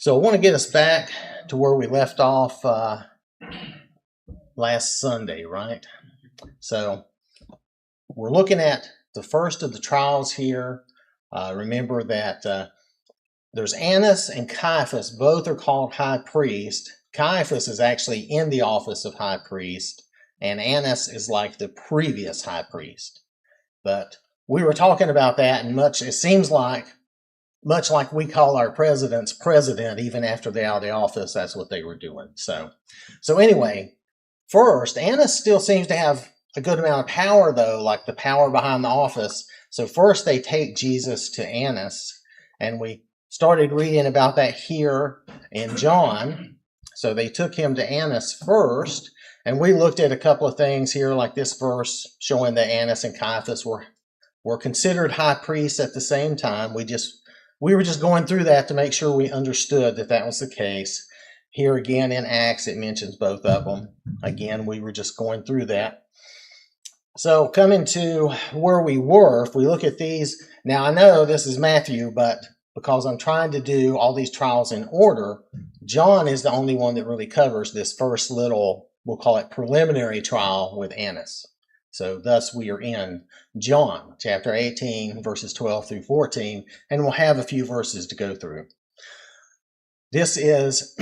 So I want to get us back to where we left off last Sunday, right? So we're looking at the first of the trials here. Remember that there's Annas and Caiaphas. Both are called high priest. Caiaphas is actually in the office of high priest, and Annas is like the previous high priest. But we were talking about that, and it seems like, much like we call our presidents president, even after they're out of the office, that's what they were doing. So anyway, first, Annas still seems to have a good amount of power, though, like the power behind the office. So first they take Jesus to Annas, and we started reading about that here in John. So they took him to Annas first, and we looked at a couple of things here, like this verse showing that Annas and Caiaphas were considered high priests at the same time. We were just going through that to make sure we understood that was the case. Here again in Acts, it mentions both of them. Again, we were just going through that. So coming to where we were, if we look at these, now I know this is Matthew, but because I'm trying to do all these trials in order, John is the only one that really covers this first little, we'll call it preliminary trial with Annas. So thus we are in John chapter 18, verses 12 through 14, and we'll have a few verses to go through. This is,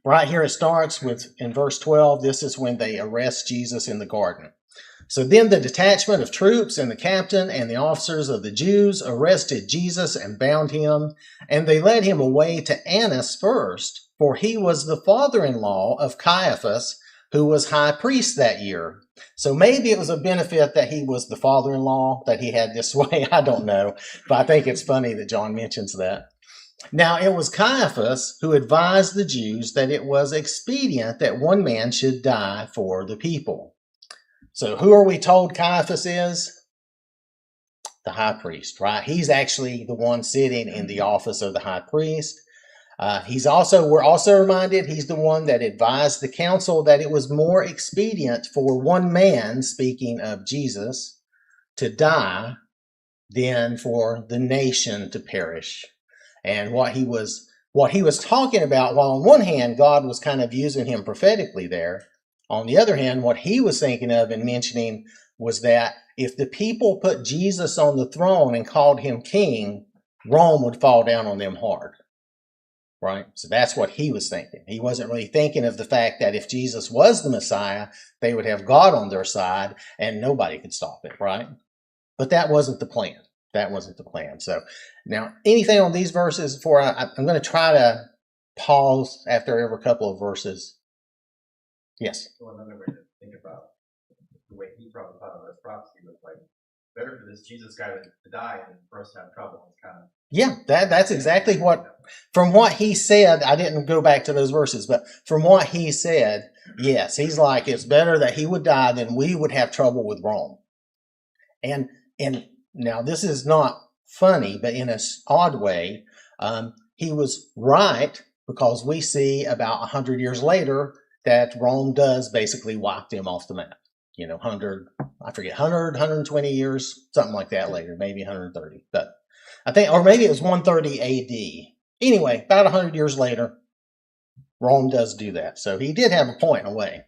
right here it starts with, in verse 12, this is when they arrest Jesus in the garden. So then the detachment of troops and the captain and the officers of the Jews arrested Jesus and bound him, and they led him away to Annas first, for he was the father-in-law of Caiaphas, who was high priest that year. So maybe it was a benefit that he was the father-in-law, that he had this way. I don't know, but I think it's funny that John mentions that. Now, it was Caiaphas who advised the Jews that it was expedient that one man should die for the people. So who are we told Caiaphas is? The high priest, right? He's actually the one sitting in the office of the high priest. We're also reminded he's the one that advised the council that it was more expedient for one man, speaking of Jesus, to die than for the nation to perish. And what he was talking about, while on one hand, God was kind of using him prophetically there, on the other hand, what he was thinking of and mentioning was that if the people put Jesus on the throne and called him king, Rome would fall down on them hard. Right? So that's what he was thinking. He wasn't really thinking of the fact that if Jesus was the Messiah, they would have God on their side and nobody could stop it, right? But that wasn't the plan. That wasn't the plan. So now, anything on these verses before I'm going to try to pause after every couple of verses. Yes? So another way to think about the way he probably thought of this prophecy was like, better for this Jesus guy to die than for us to have trouble. It's kind of... Yeah, that's exactly from what he said, I didn't go back to those verses, but from what he said, yes, he's like, it's better that he would die than we would have trouble with Rome. And now this is not funny, but in an odd way, he was right, because we see about 100 years later that Rome does basically wipe them off the map. 120 years, something like that later, maybe 130, but I think, or maybe it was 130 AD. Anyway, about 100 years later, Rome does do that. So he did have a point in a way.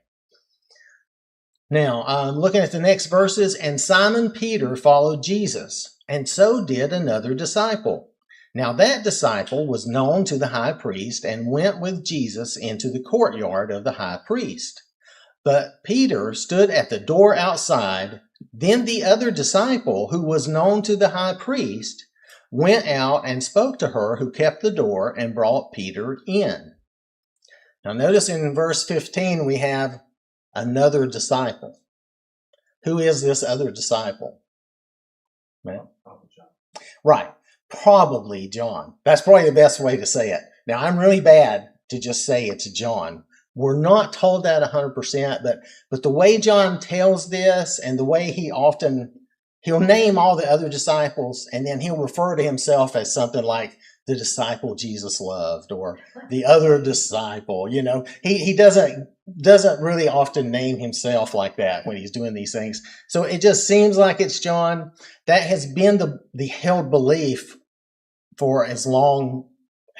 Now, looking at the next verses, and Simon Peter followed Jesus, and so did another disciple. Now that disciple was known to the high priest and went with Jesus into the courtyard of the high priest. But Peter stood at the door outside. Then the other disciple, who was known to the high priest, went out and spoke to her who kept the door and brought Peter in. Now notice in verse 15 we have another disciple. Who is this other disciple? Well, right, probably John. That's probably the best way to say it. Now I'm really bad to just say it's John. We're not told that 100%, but the way John tells this and the way he'll name all the other disciples, and then he'll refer to himself as something like the disciple Jesus loved or the other disciple. He doesn't really often name himself like that when he's doing these things. So it just seems like it's John. That has been the held belief for as long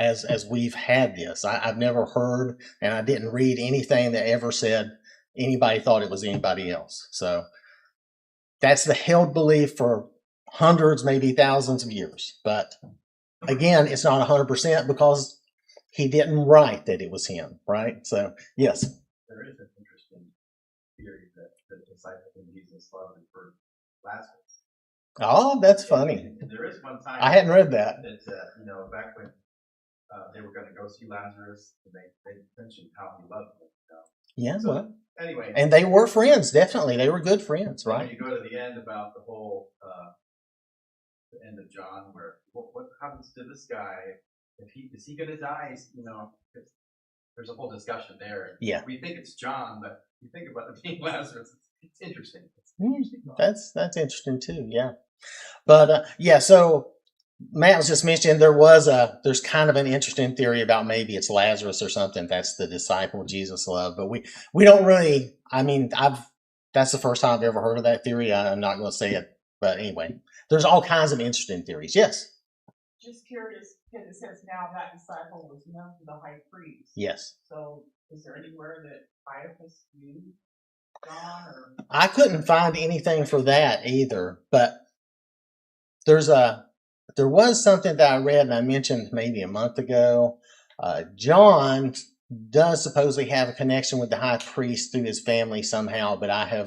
as we've had this. I've never heard, and I didn't read anything that ever said anybody thought it was anybody else. So that's the held belief for hundreds, maybe thousands of years. But again, it's not 100% because he didn't write that it was him, right? So, yes. There is an interesting theory that the disciples of Jesus loved for Lazarus. Oh, that's funny. And there is one time I hadn't read that. Back when they were going to go see Lazarus, and they mentioned how he loved him. Yeah, so, well. Anyway. And they were friends, definitely. They were good friends, right? When you go to the end about the whole, the end of John, where what happens to this guy? Is he going to die? There's a whole discussion there. Yeah. We think it's John, but you think about it being Lazarus. It's interesting. That's interesting too. Yeah. But so Matt was just mentioning there's kind of an interesting theory about maybe it's Lazarus or something. That's the disciple Jesus loved, but we don't really. I mean, that's the first time I've ever heard of that theory. I'm not going to say it, but anyway, there's all kinds of interesting theories. Yes. Just curious, because it says now that disciple was known to the high priest. Yes. So, is there anywhere that Caiaphas knew John? Or I couldn't find anything for that either, but there was something that I read and I mentioned maybe a month ago. John does supposedly have a connection with the high priest through his family somehow, but I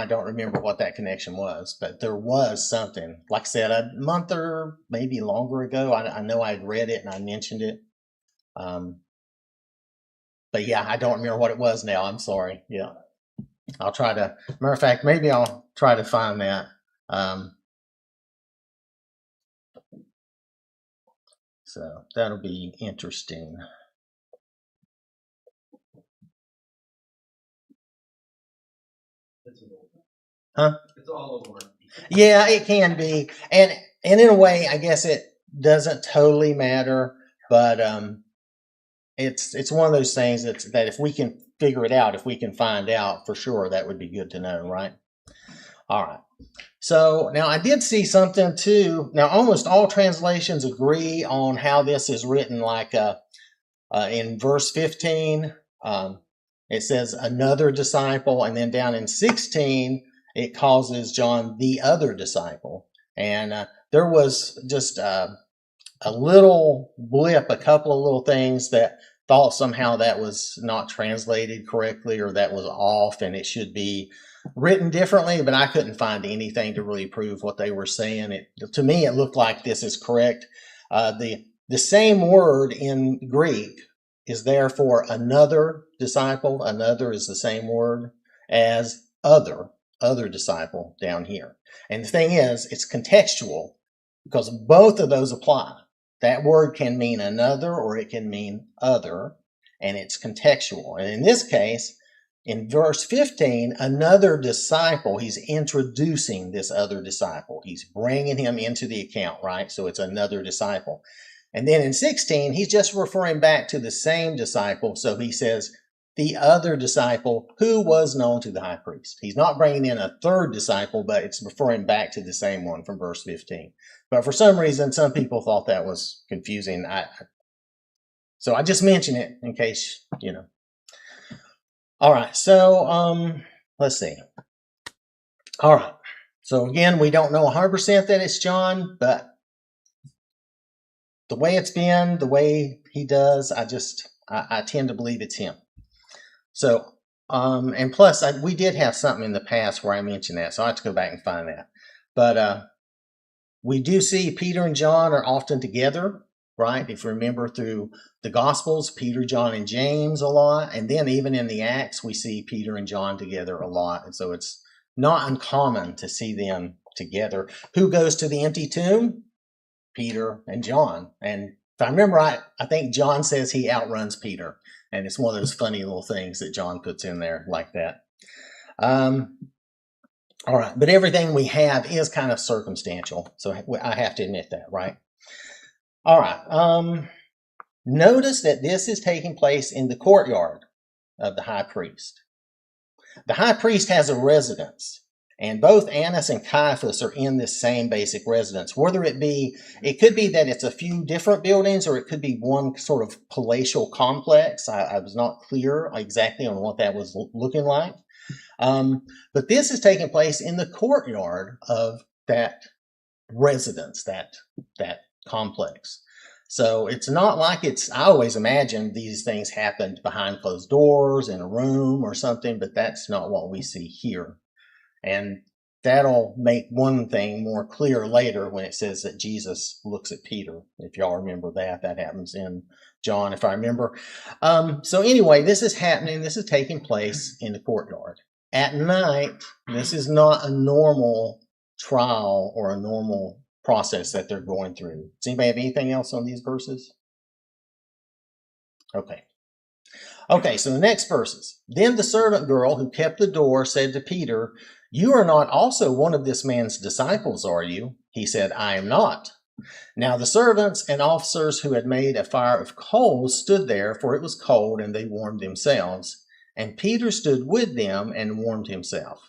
don't remember what that connection was, but there was something. Like I said, a month or maybe longer ago, I know I'd read it and I mentioned it. But yeah, I don't remember what it was now. I'm sorry. Yeah. Matter of fact, maybe I'll try to find that. So that'll be interesting. Huh? It's all over. Yeah, it can be. And in a way, I guess it doesn't totally matter, but it's one of those things that if we can figure it out, if we can find out for sure, that would be good to know, right? All right. So now I did see something too. Now almost all translations agree on how this is written, like in verse 15, it says another disciple, and then down in 16, it calls John the other disciple. And there was just a little blip, a couple of little things that thought somehow that was not translated correctly or that was off and it should be written differently, but I couldn't find anything to really prove what they were saying. To me, it looked like this is correct. The same word in Greek is there for another disciple. Another is the same word as other disciple down here. And the thing is, it's contextual because both of those apply. That word can mean another or it can mean other, and it's contextual. And in this case, in verse 15, another disciple, he's introducing this other disciple. He's bringing him into the account, right? So it's another disciple. And then in 16, he's just referring back to the same disciple. So he says, the other disciple who was known to the high priest. He's not bringing in a third disciple, but it's referring back to the same one from verse 15. But for some reason, some people thought that was confusing. So I just mention it in case, All right, so let's see. All right, so again, we don't know 100% that it's John, but the way it's been, the way he does, I tend to believe it's him. So, and plus, we did have something in the past where I mentioned that, so I have to go back and find that. But we do see Peter and John are often together, right? If you remember through the Gospels, Peter, John, and James a lot. And then even in the Acts, we see Peter and John together a lot. And so it's not uncommon to see them together. Who goes to the empty tomb? Peter and John. And if I remember right, I think John says he outruns Peter. And it's one of those funny little things that John puts in there like that. All right, but everything we have is kind of circumstantial. So I have to admit that, right? All right. Notice that this is taking place in the courtyard of the high priest. The high priest has a residence, And both Annas and Caiaphas are in this same basic residence. It could be that it's a few different buildings, or it could be one sort of palatial complex. I was not clear exactly on what that was looking like. But this is taking place in the courtyard of that residence, that complex. So it's not like I always imagined these things happened behind closed doors in a room or something, but that's not what we see here. And that'll make one thing more clear later when it says that Jesus looks at Peter. If y'all remember that happens in John, if I remember. So anyway, this is happening. This is taking place in the courtyard. At night, this is not a normal trial or a normal process that they're going through. Does anybody have anything else on these verses? Okay, so the next verses. Then the servant girl who kept the door said to Peter, "You are not also one of this man's disciples, are you?" He said, "I am not." Now the servants and officers who had made a fire of coals stood there, for it was cold, and they warmed themselves. And Peter stood with them and warmed himself.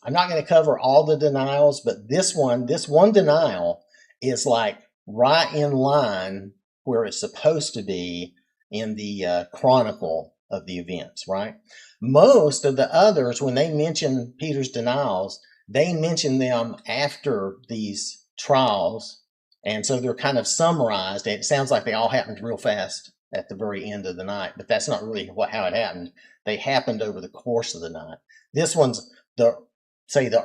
I'm not going to cover all the denials, but this one denial is like right in line where it's supposed to be in the chronicle of the events, right? Most of the others, when they mention Peter's denials, they mention them after these trials. And so they're kind of summarized. And it sounds like they all happened real fast at the very end of the night, but that's not really how it happened. They happened over the course of the night. This one's the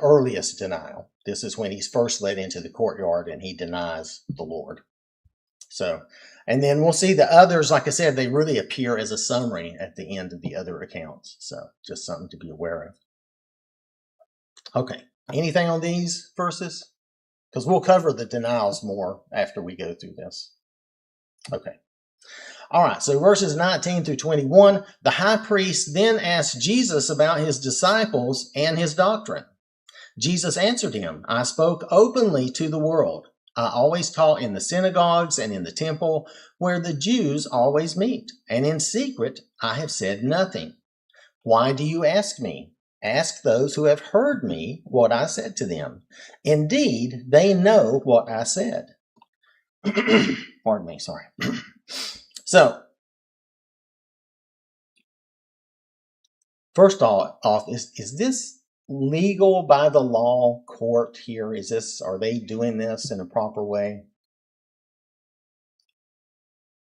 earliest denial. This is when he's first led into the courtyard and he denies the Lord. So, and then we'll see the others, like I said, they really appear as a summary at the end of the other accounts. So just something to be aware of. Okay, anything on these verses? Because we'll cover the denials more after we go through this. Okay. All right, so verses 19 through 21, the high priest then asked Jesus about his disciples and his doctrine. Jesus answered him, "I spoke openly to the world. I always taught in the synagogues and in the temple, where the Jews always meet, and in secret I have said nothing. Why do you ask me? Ask those who have heard me what I said to them. Indeed, they know what I said." Pardon me, sorry. So, first off, is this legal by the law court here? Are they doing this in a proper way?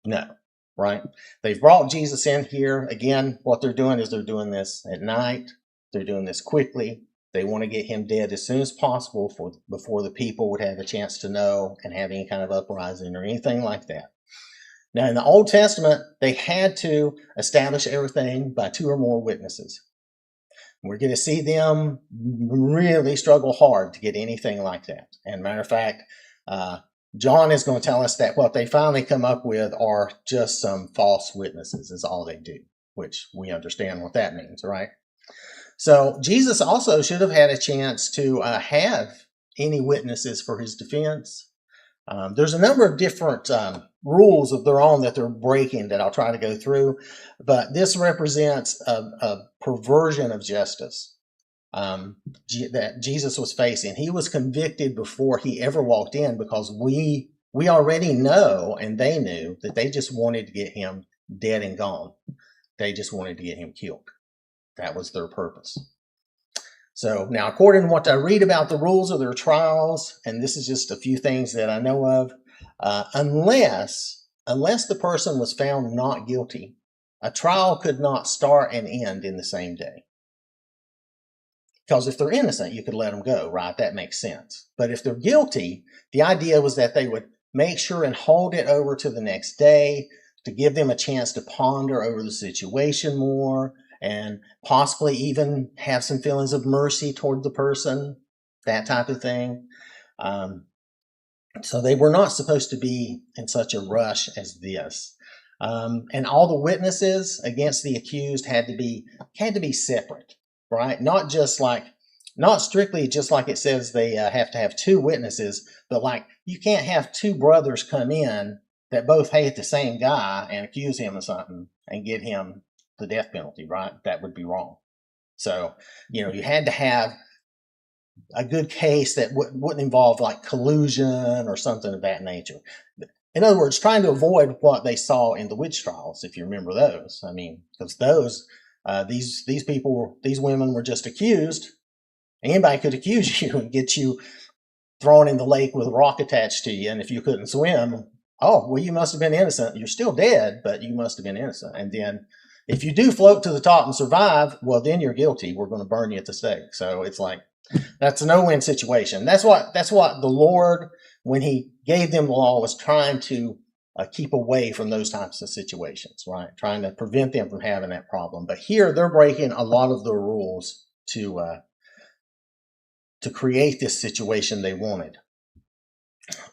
No, right? They've brought Jesus in here. Again, what they're doing is they're doing this at night. They're doing this quickly. They want to get him dead as soon as possible before the people would have a chance to know and have any kind of uprising or anything like that. Now, in the Old Testament, they had to establish everything by 2 or more witnesses. We're going to see them really struggle hard to get anything like that. And matter of fact, John is going to tell us that what they finally come up with are just some false witnesses is all they do, which we understand what that means, right? So Jesus also should have had a chance to have any witnesses for his defense. There's a number of different rules of their own that they're breaking that I'll try to go through, but this represents a perversion of justice that Jesus was facing. He was convicted before he ever walked in because we already know, and they knew, that they just wanted to get him dead and gone. They just wanted to get him killed. That was their purpose. So now, according to what I read about the rules of their trials, and this is just a few things that I know of, unless the person was found not guilty, a trial could not start and end in the same day. Because if they're innocent, you could let them go, right? That makes sense. But if they're guilty, the idea was that they would make sure and hold it over to the next day to give them a chance to ponder over the situation more, and possibly even have some feelings of mercy toward the person, that type of thing. So they were not supposed to be in such a rush as this. And all the witnesses against the accused had to be separate, right? Not strictly just like it says they have to have 2 witnesses, but like you can't have 2 brothers come in that both hate the same guy and accuse him of something and get him the death penalty, right? That would be wrong. So, you had to have a good case that wouldn't involve like collusion or something of that nature. In other words, trying to avoid what they saw in the witch trials, if you remember those. I mean, because those, these people, these women were just accused. Anybody could accuse you and get you thrown in the lake with a rock attached to you. And if you couldn't swim, oh, well, you must have been innocent. You're still dead, but you must have been innocent. And then if you do float to the top and survive, well, then you're guilty. We're going to burn you at the stake. So it's like, that's a no-win situation. That's what the Lord, when he gave them the law, was trying to keep away from those types of situations, right? Trying to prevent them from having that problem. But here they're breaking a lot of the rules to create this situation they wanted.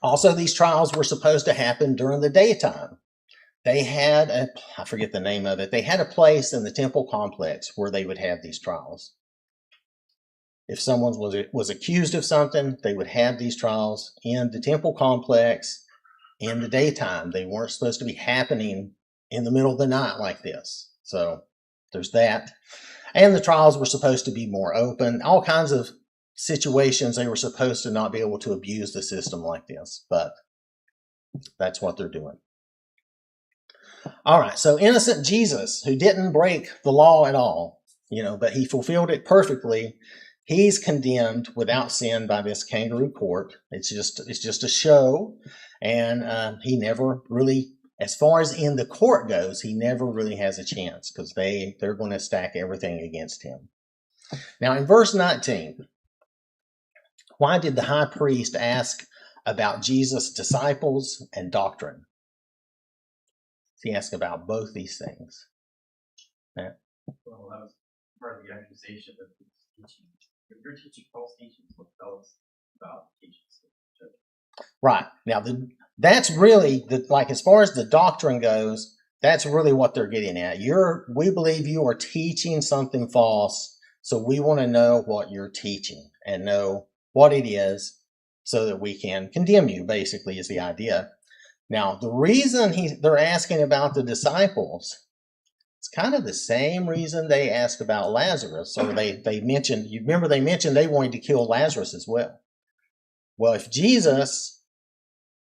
Also, these trials were supposed to happen during the daytime. They had I forget the name of it. They had a place in the temple complex where they would have these trials. If someone was accused of something, they would have these trials in the temple complex in the daytime. They weren't supposed to be happening in the middle of the night like this. So there's that. And the trials were supposed to be more open. All kinds of situations they were supposed to not be able to abuse the system like this. But that's what they're doing. All right, so innocent Jesus, who didn't break the law at all, but he fulfilled it perfectly. He's condemned without sin by this kangaroo court. It's just a show, and he never really, as far as in the court goes, he never really has a chance because they're going to stack everything against him. Now, in verse 19, why did the high priest ask about Jesus' disciples and doctrine? He asked about both these things. Yeah. Well, that was part of the accusation of his teaching. If you're teaching false teachings, what tell us about teachings? Right. Now, that's really, as far as the doctrine goes, that's really what they're getting at. We believe you are teaching something false, so we want to know what you're teaching and know what it is so that we can condemn you, basically, is the idea. Now, the reason they're asking about the disciples, it's kind of the same reason they asked about Lazarus, or they mentioned, you remember they mentioned they wanted to kill Lazarus as well. Well, if Jesus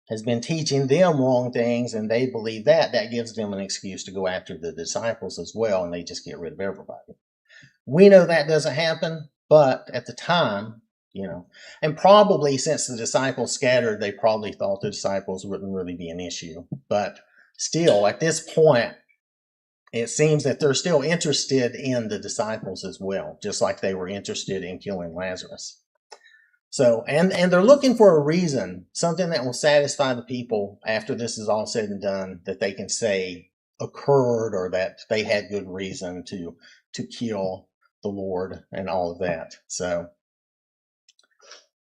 has been teaching them wrong things and they believe that gives them an excuse to go after the disciples as well, and they just get rid of everybody. We know that doesn't happen, but at the time, and probably since the disciples scattered, they probably thought the disciples wouldn't really be an issue. But still, at this point, it seems that they're still interested in the disciples as well, just like they were interested in killing Lazarus. So, and they're looking for a reason, something that will satisfy the people after this is all said and done, that they can say occurred or that they had good reason to kill the Lord and all of that. So,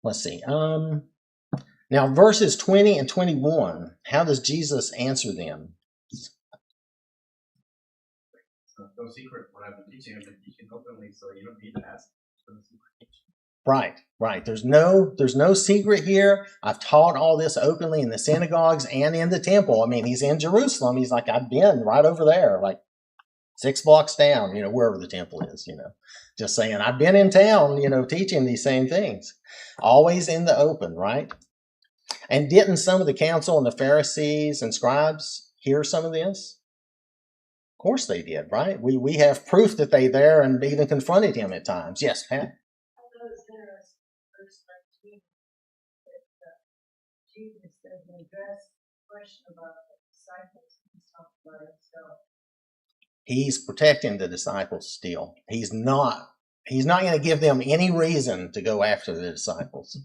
let's see. Now, verses 20 and 21, how does Jesus answer them? No secret what I've been teaching. I've been teaching openly, so you don't need to ask for the secret teaching. Right. There's no secret here. I've taught all this openly in the synagogues and in the temple. I mean, he's in Jerusalem. He's like, I've been right over there, like 6 blocks down, wherever the temple is, just saying, I've been in town, teaching these same things, always in the open, right? And didn't some of the council and the Pharisees and scribes hear some of this? Of course they did, right? We have proof that they there and even confronted him at times. Yes, Pat? Jesus doesn't address the question about the disciples. He's talking about himself. He's protecting the disciples still. He's not going to give them any reason to go after the disciples.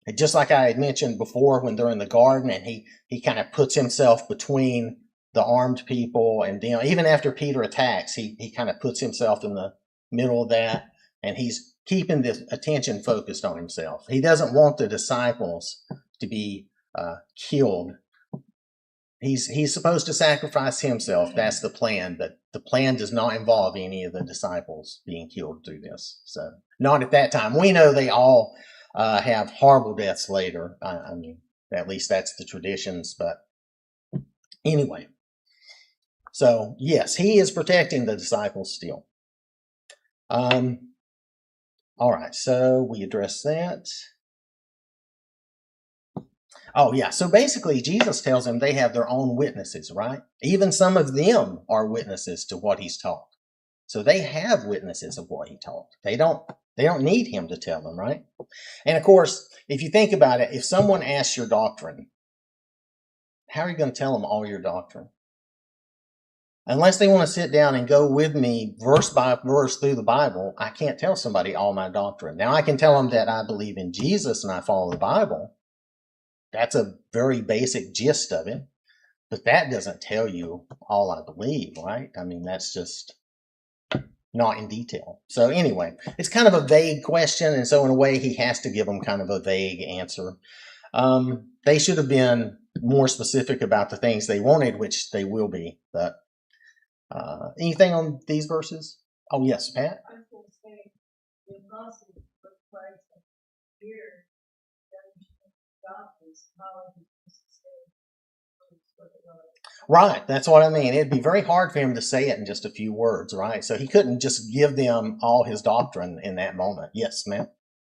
And just like I had mentioned before when they're in the garden and he kind of puts himself between the armed people and them. Even after Peter attacks, he kind of puts himself in the middle of that, and he's keeping the attention focused on himself. He doesn't want the disciples to be killed. He's supposed to sacrifice himself. That's the plan, but the plan does not involve any of the disciples being killed through this. So not at that time. We know they all have horrible deaths later. I mean, at least that's the traditions. But anyway, so yes, he is protecting the disciples still. All All right, so we addressed that. Oh, yeah. So basically, Jesus tells them they have their own witnesses, right? Even some of them are witnesses to what he's taught. So they have witnesses of what he taught. They don't need him to tell them, right? And of course, if you think about it, if someone asks your doctrine, how are you going to tell them all your doctrine? Unless they want to sit down and go with me verse by verse through the Bible, I can't tell somebody all my doctrine. Now, I can tell them that I believe in Jesus and I follow the Bible. That's a very basic gist of it. But that doesn't tell you all I believe, right? I mean, that's just not in detail. So anyway, it's kind of a vague question. And so in a way, he has to give them kind of a vague answer. They should have been more specific about the things they wanted, which they will be. But anything on these verses? Oh, yes, Pat? I was going to say, the apostles put Christ here, God is how he used to say, Right, that's what I mean. It'd be very hard for him to say it in just a few words, right? So he couldn't just give them all his doctrine in that moment. Yes, ma'am?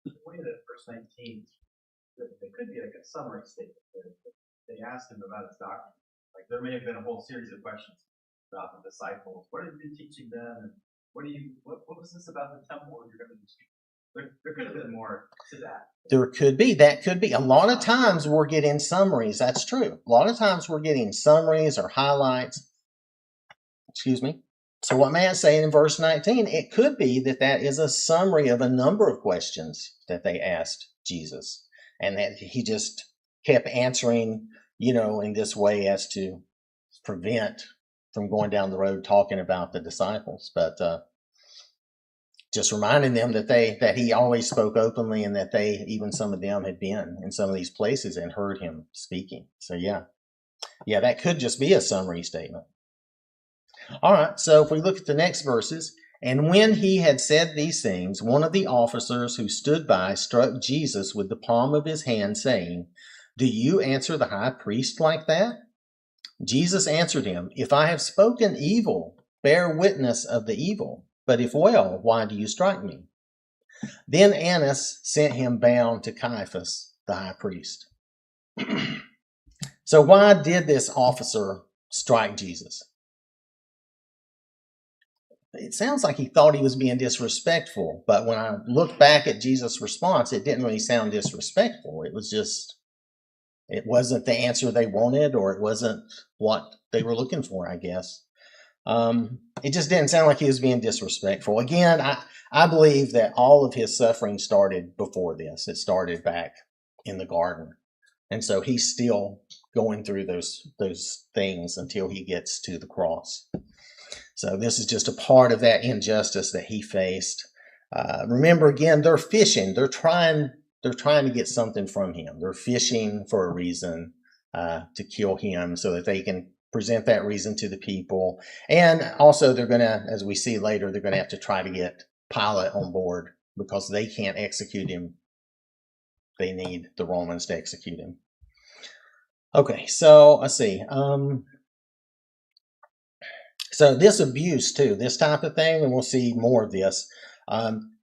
The way that verse 19, it could be like a summary statement. They asked him about his doctrine. Like there may have been a whole series of questions about the disciples. What have you been teaching them? And what was this about the temple you're going to teach? There could have been more to that. There could be. That could be. A lot of times we're getting summaries. That's true. A lot of times we're getting summaries or highlights. Excuse me. So what Matt's saying in verse 19, it could be that that is a summary of a number of questions that they asked Jesus. And that he just kept answering, in this way as to prevent from going down the road talking about the disciples. But just reminding them that he always spoke openly and that even some of them had been in some of these places and heard him speaking. So yeah, that could just be a summary statement. All right, so if we look at the next verses, and when he had said these things, one of the officers who stood by struck Jesus with the palm of his hand, saying, "Do you answer the high priest like that?" Jesus answered him, "If I have spoken evil, bear witness of the evil. But if well, why do you strike me?" Then Annas sent him bound to Caiaphas, the high priest. So why did this officer strike Jesus? It sounds like he thought he was being disrespectful, but when I look back at Jesus' response, it didn't really sound disrespectful. It wasn't the answer they wanted, or it wasn't what they were looking for, I guess. It just didn't sound like he was being disrespectful. Again, I believe that all of his suffering started before this. It started back in the garden. And so he's still going through those things until he gets to the cross. So this is just a part of that injustice that he faced. Remember, again, they're fishing. They're trying to get something from him. They're fishing for a reason to kill him so that they can present that reason to the people. And also they're going to, as we see later, they're going to have to try to get Pilate on board because they can't execute him. They need the Romans to execute him. Okay, so let's see. So this abuse too, this type of thing, and we'll see more of this.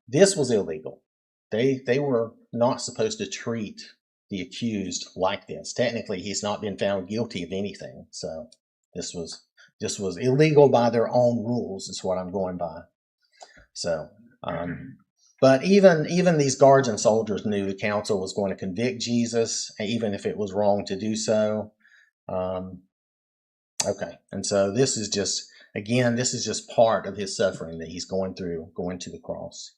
This was illegal. They were not supposed to treat the accused like this. Technically, he's not been found guilty of anything. So this was illegal by their own rules, is what I'm going by. So, but even these guards and soldiers knew the council was going to convict Jesus, even if it was wrong to do so. Okay, and so this is just part of his suffering that he's going through, going to the cross.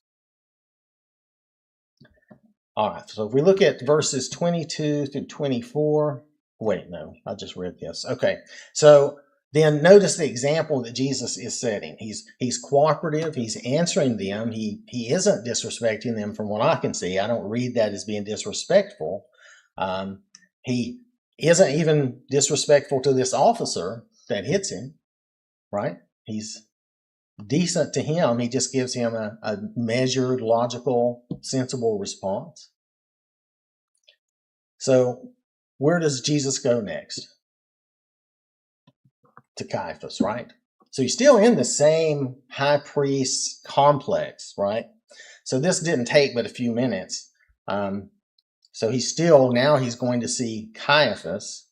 All right, so if we look at verses 22 through 24, wait, no, I just read this. Okay, so then notice the example that Jesus is setting. He's cooperative, he's answering them, he isn't disrespecting them from what I can see. I don't read that as being disrespectful. He isn't even disrespectful to this officer that hits him, right? He's decent to him. He just gives him a measured, logical, sensible response. So where does Jesus go next? To Caiaphas, right? So he's still in the same high priest complex, right? So this didn't take but a few minutes. So he's going to see Caiaphas,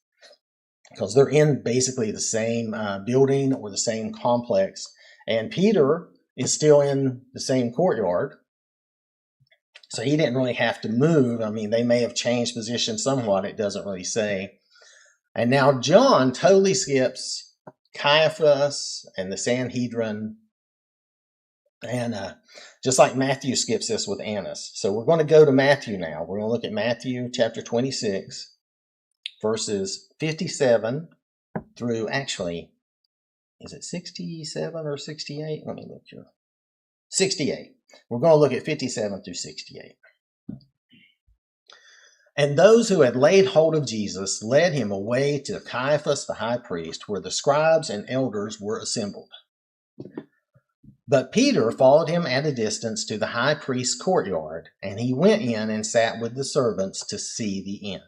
because they're in basically the same building or the same complex. And Peter is still in the same courtyard. So he didn't really have to move. I mean, they may have changed position somewhat. It doesn't really say. And now John totally skips Caiaphas and the Sanhedrin. And just like Matthew skips this with Annas. So we're going to go to Matthew now. We're going to look at Matthew chapter 26, verses 57 through, actually, is it 67 or 68? Let me look here. 68. We're going to look at 57 through 68. And those who had laid hold of Jesus led him away to Caiaphas the high priest, where the scribes and elders were assembled. But Peter followed him at a distance to the high priest's courtyard, and he went in and sat with the servants to see the end.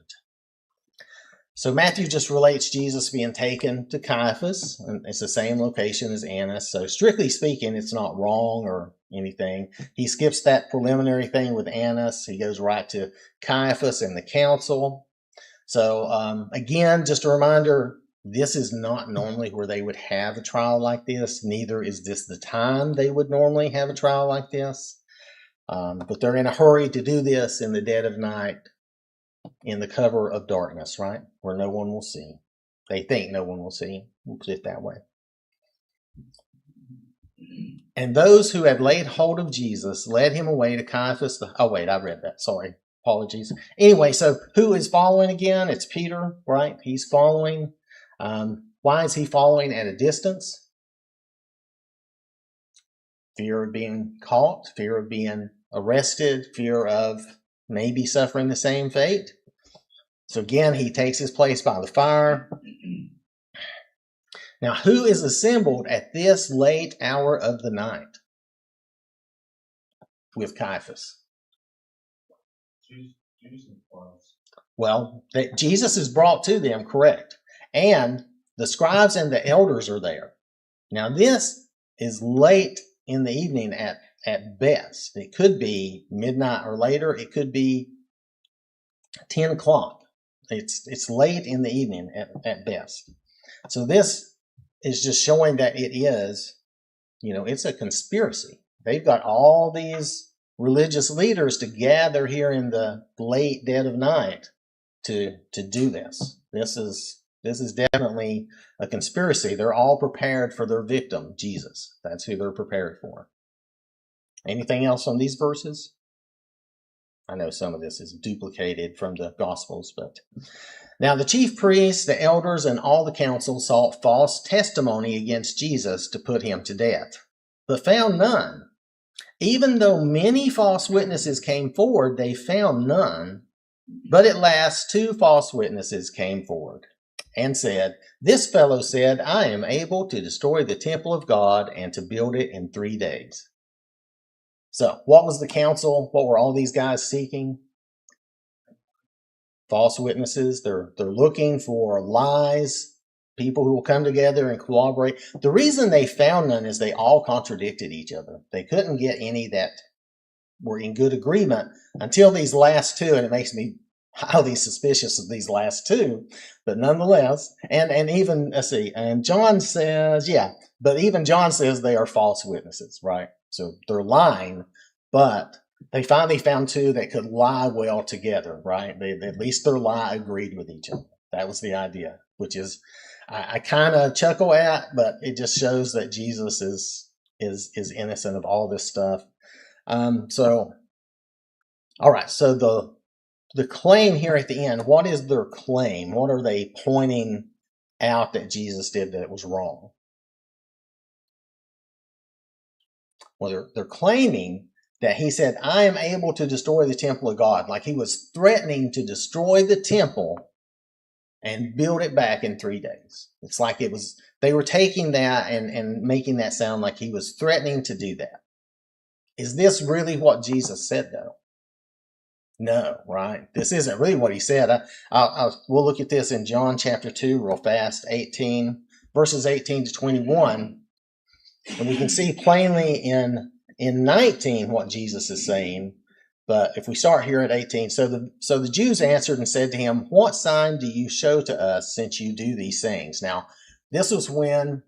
So Matthew just relates Jesus being taken to Caiaphas, and it's the same location as Annas. So strictly speaking, it's not wrong or anything. He skips that preliminary thing with Annas. He goes right to Caiaphas and the council. So again, just a reminder, this is not normally where they would have a trial like this. Neither is this the time they would normally have a trial like this. But they're in a hurry to do this in the dead of night, in the cover of darkness, right? Where no one will see. They think no one will see. We'll put it that way. And those who had laid hold of Jesus led him away to Caiaphas. I read that. Sorry. Apologies. Anyway, so who is following again? It's Peter, right? He's following. Why is he following at a distance? Fear of being caught, fear of being arrested, fear of maybe suffering the same fate. So again, he takes his place by the fire. Now, who is assembled at this late hour of the night with Caiaphas? Well, Jesus is brought to them, correct. And the scribes and the elders are there. Now, this is late in the evening at best. It could be midnight or later. It could be 10 o'clock. It's late in the evening at best. So this is just showing that it is, it's a conspiracy. They've got all these religious leaders to gather here in the late dead of night to do this. This is definitely a conspiracy. They're all prepared for their victim, Jesus. That's who they're prepared for. Anything else on these verses? I know some of this is duplicated from the Gospels, but now the chief priests, the elders, and all the council sought false testimony against Jesus to put him to death, but found none. Even though many false witnesses came forward, they found none. But at last 2 false witnesses came forward and said, "This fellow said, I am able to destroy the temple of God and to build it in 3 days." So what was the council? What were all these guys seeking? False witnesses. They're looking for lies, people who will come together and corroborate. The reason they found none is they all contradicted each other. They couldn't get any that were in good agreement until these last 2, and it makes me highly suspicious of these last 2, but nonetheless, and even, let's see, and John says, but even John says they are false witnesses, right? So they're lying, but they finally found 2 that could lie well together, right? At least their lie agreed with each other. That was the idea, which is, I kind of chuckle at, but it just shows that Jesus is innocent of all this stuff. So, all right, so the claim here at the end, what is their claim? What are they pointing out that Jesus did that was wrong? Well, they're claiming that he said, I am able to destroy the temple of God. Like he was threatening to destroy the temple and build it back in 3 days. It's like they were taking that and making that sound like he was threatening to do that. Is this really what Jesus said, though? No, right? This isn't really what he said. We'll look at this in John chapter 2 real fast, verses 18 to 21. And we can see plainly in in 19 what Jesus is saying. But if we start here at 18, so the Jews answered and said to him, "What sign do you show to us since you do these things?" Now, this was when,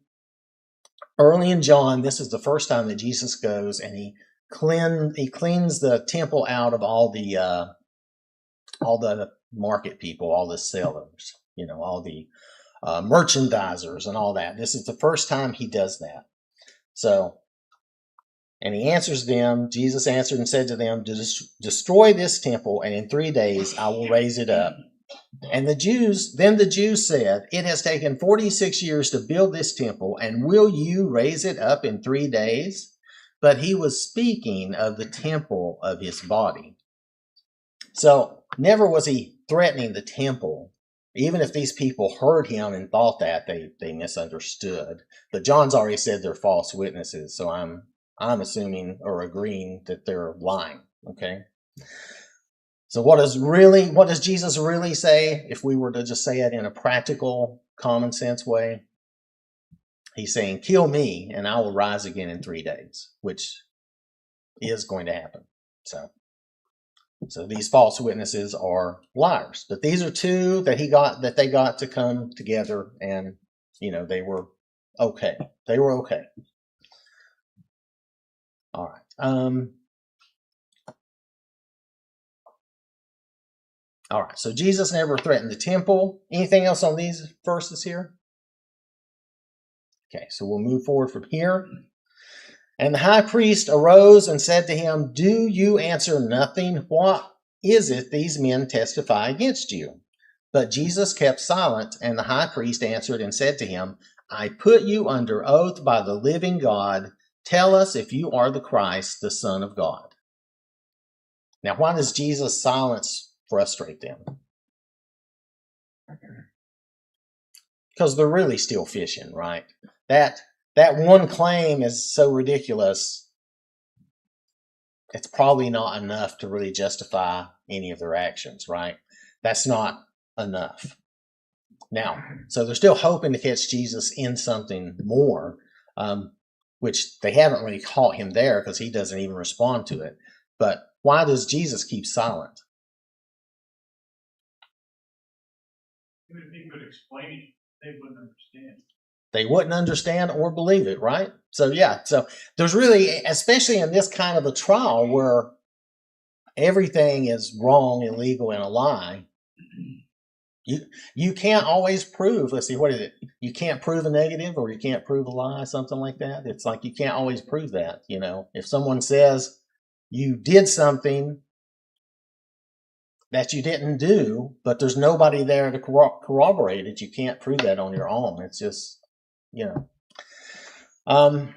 early in John, this is the first time that Jesus goes and he cleans the temple out of all the market people, all the sellers, all the merchandisers and all that. This is the first time he does that. So, and he answers them, Jesus answered and said to them, "Destroy this temple, and in 3 days I will raise it up." And the Jews said, "It has taken 46 years to build this temple, and will you raise it up in 3 days?" But he was speaking of the temple of his body. So never was he threatening the temple. Even if these people heard him and thought that, they misunderstood. But John's already said they're false witnesses, so I'm assuming or agreeing that they're lying. Okay. So what does Jesus really say? If we were to just say it in a practical, common sense way, he's saying, "Kill me and I will rise again in 3 days," which is going to happen. So these false witnesses are liars. But these are two that they got to come together, and they were okay. They were okay. All right. All right. So Jesus never threatened the temple. Anything else on these verses here? Okay. So we'll move forward from here. And the high priest arose and said to him, "Do you answer nothing? What is it these men testify against you?" But Jesus kept silent, and the high priest answered and said to him, "I put you under oath by the living God. Tell us if you are the Christ, the Son of God." Now, why does Jesus' silence frustrate them? Because they're really still fishing, right? That one claim is so ridiculous, it's probably not enough to really justify any of their actions, right? That's not enough. Now, so they're still hoping to catch Jesus in something more, which they haven't really caught him there because he doesn't even respond to it. But why does Jesus keep silent? Even if he could explain it, they wouldn't understand. They wouldn't understand or believe it, right? So there's really, especially in this kind of a trial where everything is wrong, illegal, and a lie, you can't always prove, let's see, what is it? You can't prove a negative or you can't prove a lie, something like that. It's like you can't always prove that, If someone says you did something that you didn't do, but there's nobody there to corroborate it, you can't prove that on your own. It's just, oh,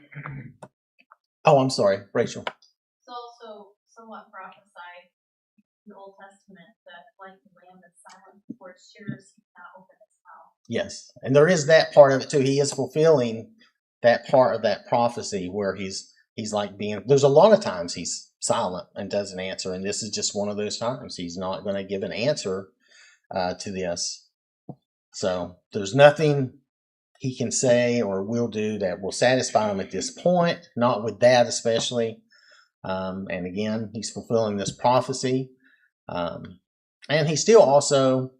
I'm sorry, Rachel. It's also somewhat prophesied in the Old Testament that like the lamb that's silent before its shears, he cannot open its mouth. Yes, and there is that part of it too. He is fulfilling that part of that prophecy where he's like there's a lot of times he's silent and doesn't answer, and this is just one of those times. He's not going to give an answer to this. So there's nothing he can say or will do that will satisfy him at this point, not with that especially. And again, he's fulfilling this prophecy. And he's still also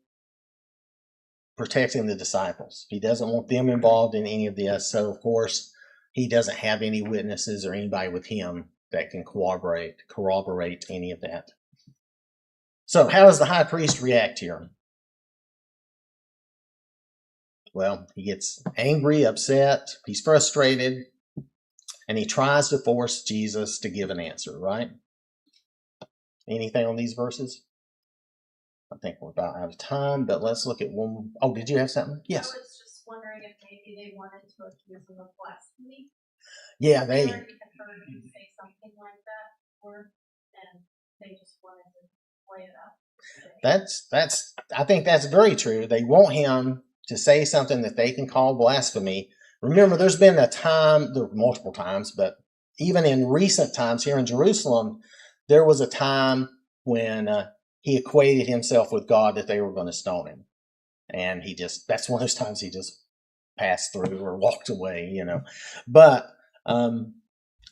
protecting the disciples. He doesn't want them involved in any of this. So, of course, he doesn't have any witnesses or anybody with him that can corroborate any of that. So how does the high priest react here? Well, he gets angry, upset, he's frustrated, and he tries to force Jesus to give an answer, right? Anything on these verses? I think we're about out of time, but let's look at one. Oh, did you have something? Yes. I was just wondering if maybe they wanted to accuse him of blasphemy. Yeah, They they. already had heard him say something like that before, and they just wanted to play it up. I think that's very true. They want him to say something that they can call blasphemy. Remember, there's been a time, there were multiple times, but even in recent times here in Jerusalem, there was a time when he equated himself with God that they were going to stone him. And that's one of those times he just passed through or walked away, But,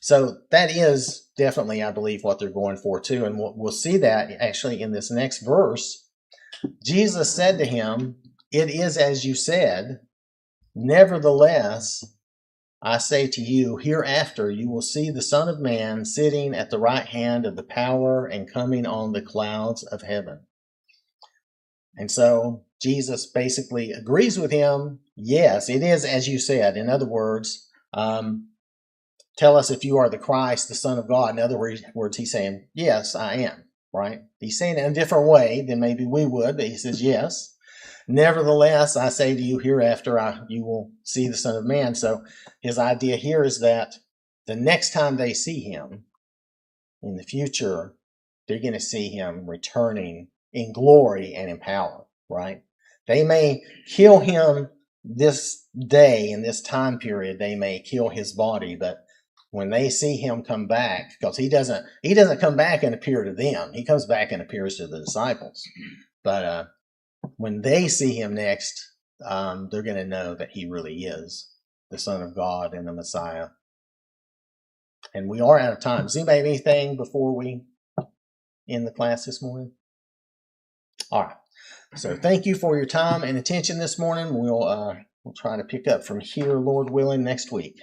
So that is definitely, I believe, what they're going for too. And we'll see that actually in this next verse. Jesus said to him, "It is as you said. Nevertheless, I say to you, hereafter you will see the Son of Man sitting at the right hand of the power and coming on the clouds of heaven." And so Jesus basically agrees with him. Yes, it is as you said. In other words, tell us if you are the Christ, the Son of God. In other words, he's saying, yes, I am, right? He's saying it in a different way than maybe we would, but he says, yes. Nevertheless, I say to you, hereafter you will see the Son of Man. So his idea here is that the next time they see him in the future, they're going to see him returning in glory and in power, right? They may kill him this day in this time period. They may kill his body, but when they see him come back, because he doesn't come back and appear to them. He comes back and appears to the disciples. But when they see him next, they're going to know that he really is the Son of God and the Messiah. And we are out of time. Does anybody have anything before we end the class this morning? All right. So thank you for your time and attention this morning. We'll try to pick up from here, Lord willing, next week.